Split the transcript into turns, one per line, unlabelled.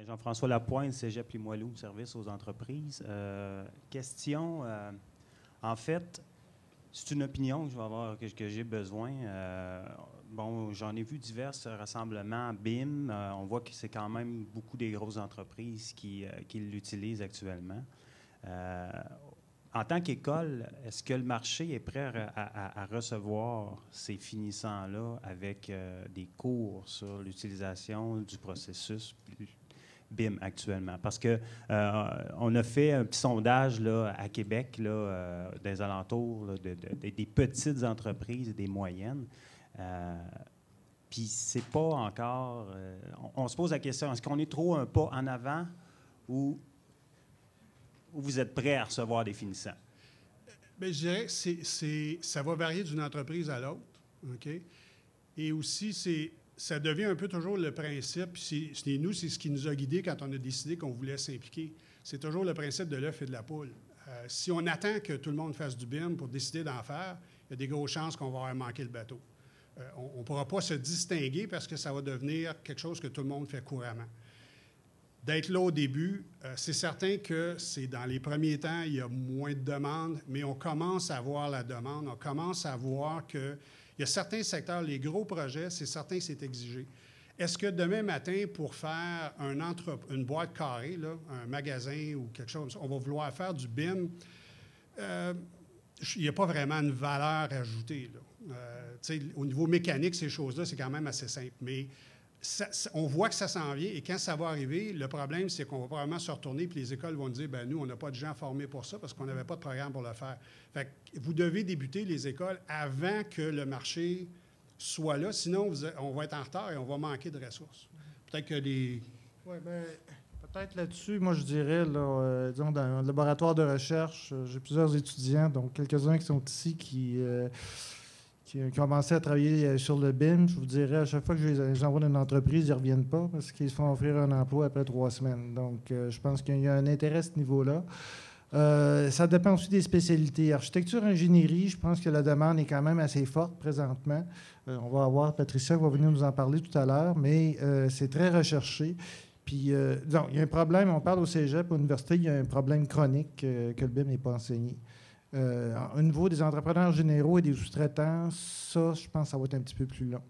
Jean-François Lapointe, Cégep Limoilou, service aux entreprises. Question, en fait, c'est une opinion que je vais avoir, que j'ai besoin. Bon, j'en ai vu divers rassemblements BIM. On voit que c'est quand même beaucoup des grosses entreprises qui l'utilisent actuellement. En tant qu'école, est-ce que le marché est prêt à recevoir ces finissants-là avec des cours sur l'utilisation du processus BIM actuellement? Parce que on a fait un petit sondage là, à Québec, là, des alentours là, des petites entreprises et des moyennes. Puis c'est pas encore... on se pose la question, est-ce qu'on est trop un pas en avant ou vous êtes prêt à recevoir des finissants?
Bien, je dirais que ça va varier d'une entreprise à l'autre. OK? Et aussi, ça devient un peu toujours le principe. C'est ce qui nous a guidés quand on a décidé qu'on voulait s'impliquer. C'est toujours le principe de l'œuf et de la poule. Si on attend que tout le monde fasse du BIM pour décider d'en faire, il y a des grosses chances qu'on va avoir manqué le bateau. On ne pourra pas se distinguer parce que ça va devenir quelque chose que tout le monde fait couramment. D'être là au début, c'est certain que c'est dans les premiers temps, il y a moins de demandes, mais on commence à voir la demande, on commence à voir qu'il y a certains secteurs, les gros projets, c'est certain que c'est exigé. Est-ce que demain matin, pour faire une boîte carrée, là, un magasin ou quelque chose, on va vouloir faire du BIM? Il n'y a pas vraiment une valeur ajoutée, là. Au niveau mécanique, ces choses-là, c'est quand même assez simple, mais on voit que ça s'en vient et quand ça va arriver, le problème, c'est qu'on va probablement se retourner puis les écoles vont dire, bien, nous, on n'a pas de gens formés pour ça parce qu'on n'avait pas de programme pour le faire. Fait que vous devez débuter les écoles avant que le marché soit là, sinon on va être en retard et on va manquer de ressources. Peut-être que les...
Oui, bien, peut-être là-dessus, moi, je dirais, là, disons, dans un laboratoire de recherche, j'ai plusieurs étudiants, donc quelques-uns qui sont ici qui ont commencé à travailler sur le BIM. Je vous dirais, à chaque fois que je les envoie dans une entreprise, ils ne reviennent pas parce qu'ils se font offrir un emploi après 3 semaines. Donc, je pense qu'il y a un intérêt à ce niveau-là. Ça dépend aussi des spécialités. Architecture, ingénierie, je pense que la demande est quand même assez forte présentement. On va avoir Patricia qui va venir nous en parler tout à l'heure, mais c'est très recherché. Puis, donc, il y a un problème, on parle au cégep, à l'université, il y a un problème chronique que le BIM n'est pas enseigné. Au niveau des entrepreneurs généraux et des sous-traitants, ça, je pense que ça va être un petit peu plus long.